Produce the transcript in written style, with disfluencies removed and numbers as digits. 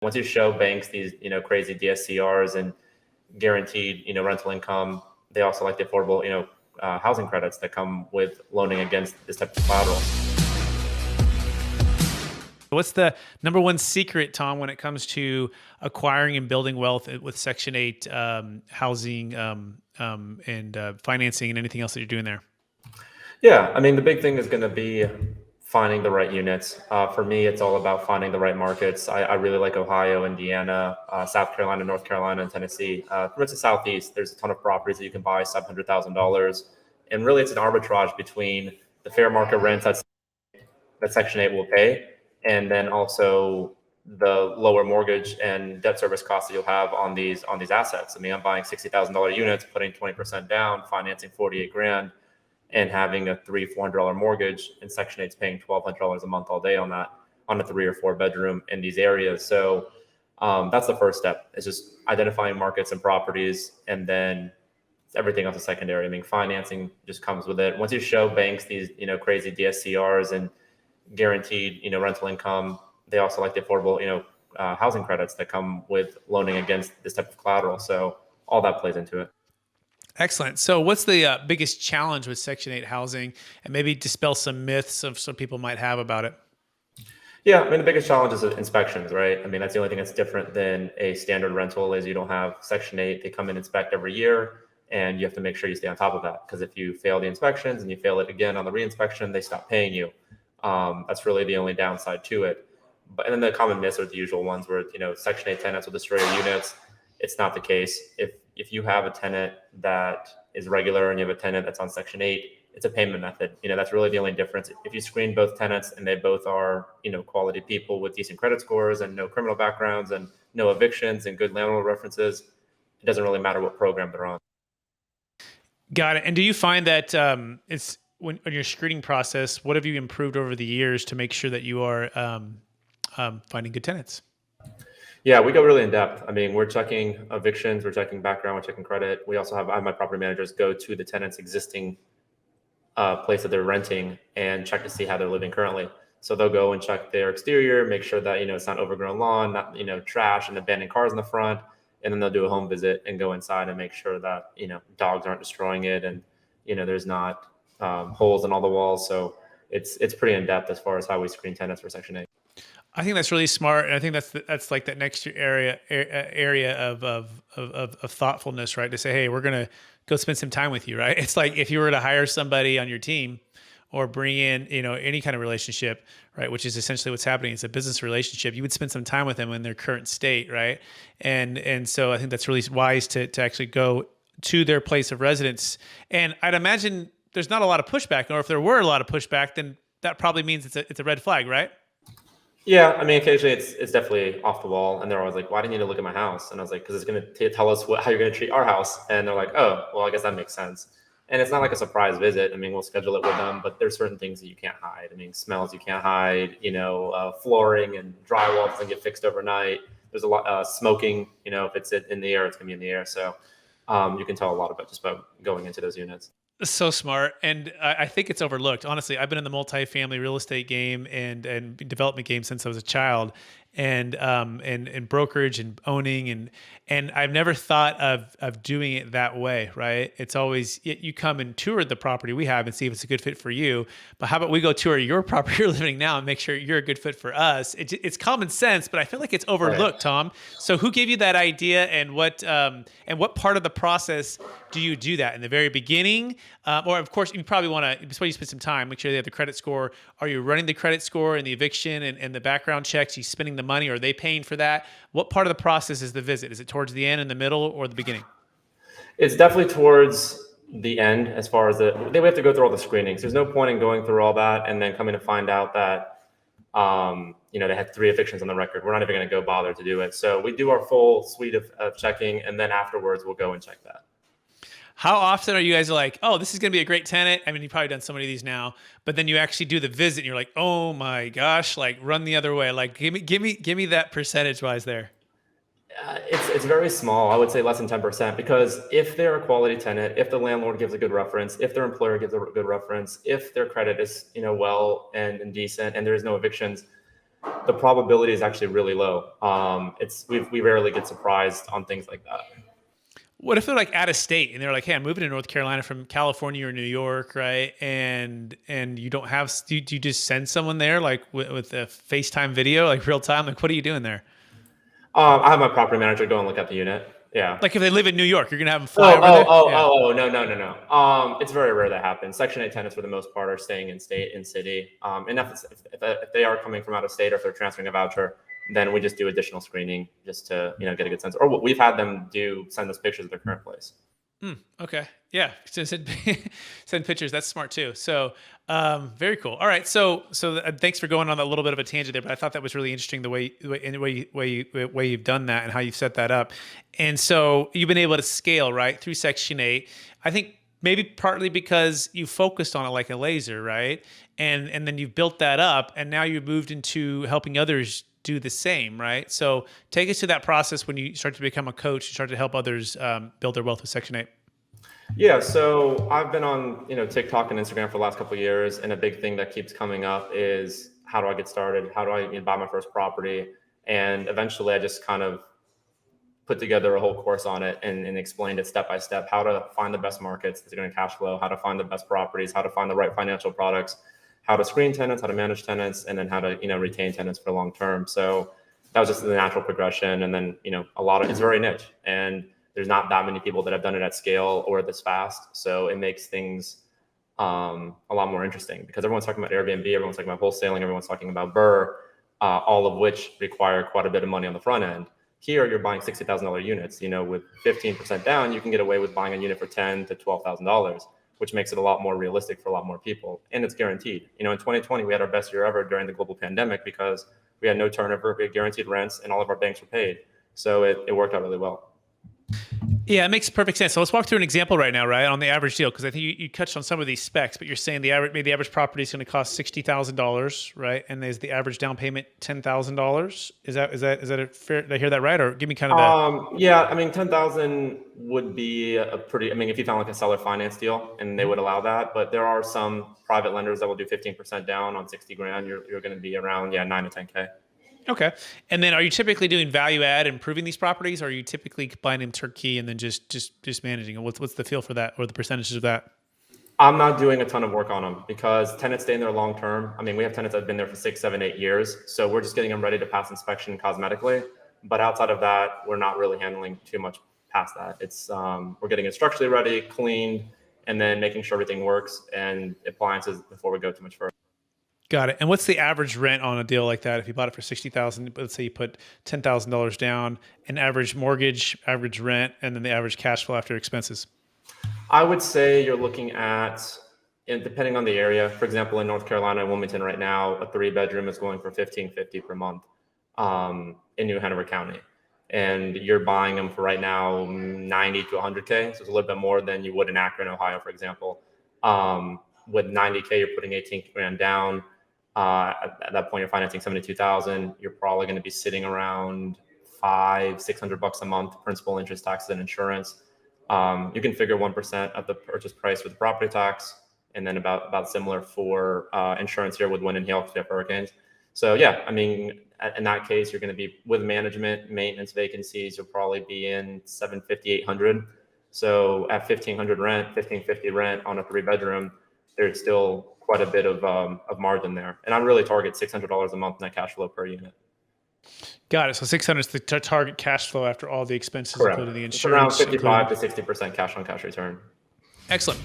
Once you show banks these, crazy DSCRs and guaranteed, rental income, they also like the affordable, housing credits that come with loaning against this type of collateral. What's the number one secret, Tom, when it comes to acquiring and building wealth with Section 8 housing and financing and anything else that you're doing there? Yeah, I mean, the big thing is going to be finding the right units. For me, it's all about finding the right markets. I really like Ohio, Indiana, South Carolina, North Carolina, and Tennessee. Pretty much the Southeast, there's a ton of properties that you can buy $700,000. And really, it's an arbitrage between the fair market rents that Section 8 will pay, and then also the lower mortgage and debt service costs that you'll have on these assets. I mean, I'm buying $60,000 units, putting 20% down, financing 48 grand, and having a $300-400 mortgage, and Section 8's paying $1,200 a month all day on that, on a 3 or 4 bedroom in these areas. So that's the first step. It's just identifying markets and properties, and then everything else is secondary. I mean, financing just comes with it. Once you show banks these, crazy DSCRs and guaranteed, rental income, they also like the affordable, housing credits that come with loaning against this type of collateral. So all that plays into it. Excellent. So what's the biggest challenge with Section 8 housing, and maybe dispel some myths of some people might have about it? Yeah, I mean, the biggest challenge is inspections, right? I mean, that's the only thing that's different than a standard rental is you don't have Section 8. They come and inspect every year, and you have to make sure you stay on top of that, because if you fail the inspections and you fail it again on the reinspection, they stop paying you. That's really the only downside to it. But and then the common myths are the usual ones where, Section 8 tenants will destroy your units. It's not the case. If you have a tenant that is regular and you have a tenant that's on Section 8, it's a payment method. That's really the only difference. If you screen both tenants and they both are, quality people with decent credit scores and no criminal backgrounds and no evictions and good landlord references, it doesn't really matter what program they're on. Got it. And do you find that it's when your screening process, what have you improved over the years to make sure that you are finding good tenants? Yeah, we go really in depth. I mean, we're checking evictions, we're checking background, we're checking credit. We also I have my property managers go to the tenant's existing place that they're renting and check to see how they're living currently. So they'll go and check their exterior, make sure that, it's not overgrown lawn, not, trash and abandoned cars in the front. And then they'll do a home visit and go inside and make sure that, dogs aren't destroying it. And, there's not holes in all the walls. So it's pretty in depth as far as how we screen tenants for Section 8. I think that's really smart, and I think that's like that next area of thoughtfulness, right? To say, hey, we're gonna go spend some time with you, right? It's like if you were to hire somebody on your team or bring in, any kind of relationship, right? Which is essentially what's happening. It's a business relationship. You would spend some time with them in their current state, right? And so I think that's really wise to actually go to their place of residence. And I'd imagine there's not a lot of pushback, or if there were a lot of pushback, then that probably means it's a red flag, right? Yeah, I mean, occasionally it's definitely off the wall, and they're always like, "Why didn't you look at my house?" And I was like, "Because it's going to tell us how you're going to treat our house." And they're like, "Oh, well, I guess that makes sense." And it's not like a surprise visit. I mean, we'll schedule it with them, but there's certain things that you can't hide. I mean, smells you can't hide. Flooring and drywall doesn't get fixed overnight. There's a lot smoking. If it's in the air, it's going to be in the air. So you can tell a lot about just by going into those units. So smart. And I think it's overlooked. Honestly, I've been in the multifamily real estate game and development game since I was a child, and brokerage and owning, and I've never thought of doing it that way, right? It's always you come and tour the property we have and see if it's a good fit for you. But how about we go tour your property you're living now and make sure you're a good fit for us? It's common sense, but I feel like it's overlooked, right. Tom. So who gave you that idea, and what part of the process do you do that in the very beginning? Or of course, you probably want to, before you spend some time, make sure they have the credit score. Are you running the credit score and the eviction and the background checks? Are you spending the money? Are they paying for that? What part of the process is the visit? Is it towards the end, in the middle, or the beginning? It's definitely towards the end as far as they have to go through all the screenings. There's no point in going through all that and then coming to find out that, they had 3 evictions on the record. We're not even going to go bother to do it. So we do our full suite of checking, and then afterwards we'll go and check that. How often are you guys like, oh, this is going to be a great tenant? I mean, you've probably done so many of these now, but then you actually do the visit and you're like, oh my gosh, like run the other way. Like give me that percentage wise there. It's very small. I would say less than 10%, because if they're a quality tenant, if the landlord gives a good reference, if their employer gives a good reference, if their credit is, well and decent, and there is no evictions, the probability is actually really low. We rarely get surprised on things like that. What if they're like out of state and they're like, "Hey, I'm moving to North Carolina from California or New York, right?" And you don't have, do you just send someone there like with a FaceTime video, like real time? Like, what are you doing there? I have my property manager go and look at the unit. Yeah. Like if they live in New York, you're gonna have them fly Oh, over oh, there? oh, Yeah. oh, oh, no, no, no, no. It's very rare that happens. Section 8 tenants, for the most part, are staying in state, in city. And if they are coming from out of state or if they're transferring a voucher, then we just do additional screening just to, get a good sense. Or what we've had them do, send us pictures of their current place. Okay. Yeah. So send pictures. That's smart too. So, very cool. All right. So thanks for going on a little bit of a tangent there, but I thought that was really interesting the way you've done that and how you've set that up. And so you've been able to scale right through Section 8. I think maybe partly because you focused on it like a laser, right? And then you've built that up, and now you've moved into helping others do the same, right? So take us to that process when you start to become a coach, you start to help others build their wealth with Section 8. Yeah, so I've been on, TikTok and Instagram for the last couple of years, and a big thing that keeps coming up is how do I get started? How do I buy my first property? And eventually, I just kind of put together a whole course on it and explained it step by step, how to find the best markets that's going to cash flow, how to find the best properties, how to find the right financial products, how to screen tenants, how to manage tenants, and then how to retain tenants for long term. So that was just the natural progression, and then it's very niche, and there's not that many people that have done it at scale or this fast. So it makes things a lot more interesting because everyone's talking about Airbnb, everyone's talking about wholesaling, everyone's talking about BRRRR, all of which require quite a bit of money on the front end. Here, you're buying $60,000 units. With 15% down, you can get away with buying a unit for $10,000 to $12,000, which makes it a lot more realistic for a lot more people, and it's guaranteed. In 2020, we had our best year ever during the global pandemic because we had no turnover, we had guaranteed rents, and all of our banks were paid. So it worked out really well. Yeah, it makes perfect sense. So let's walk through an example right now, right, on the average deal, because I think you touched on some of these specs, but you're saying maybe the average property is going to cost $60,000, right? And is the average down payment $10,000? Is that a fair? Did I hear that right? Or give me kind of the. Yeah, 10,000 would be a pretty. If you found like a seller finance deal, and they would allow that, but there are some private lenders that will do 15% down on 60 grand. You're going to be around 9 to 10K. Okay. And then are you typically doing value add, improving these properties, or are you typically buying them turnkey and then just managing it? What's the feel for that, or the percentages of that? I'm not doing a ton of work on them because tenants stay in there long term. We have tenants that have been there for 6, 7, 8 years. So we're just getting them ready to pass inspection cosmetically. But outside of that, we're not really handling too much past that. It's we're getting it structurally ready, cleaned, and then making sure everything works and appliances before we go too much further. Got it. And what's the average rent on a deal like that? If you bought it for $60,000, let's say you put $10,000 down, an average mortgage, average rent, and then the average cash flow after expenses. I would say you're looking at, and depending on the area, for example, in North Carolina, Wilmington right now, a 3-bedroom is going for $1,550 per month in New Hanover County. And you're buying them for right now 90 to 100K. So it's a little bit more than you would in Akron, Ohio, for example. With 90K, you're putting 18 grand down. At that point, you're financing 72,000. You're probably going to be sitting around $500-600 a month, principal, interest, taxes, and insurance. You can figure 1% of the purchase price with property tax, and then about similar for insurance here with wind and hail because we have hurricanes. So yeah, in that case, you're going to be with management, maintenance, vacancies. You'll probably be in 750, 800. So at 1,550 rent on a 3-bedroom, there's still quite a bit of margin there. And I really target $600 a month net cash flow per unit. Got it. So 600 is the target cash flow after all the expenses, Correct. including the It's around insurance. 55 to 60% cash on cash return. Excellent.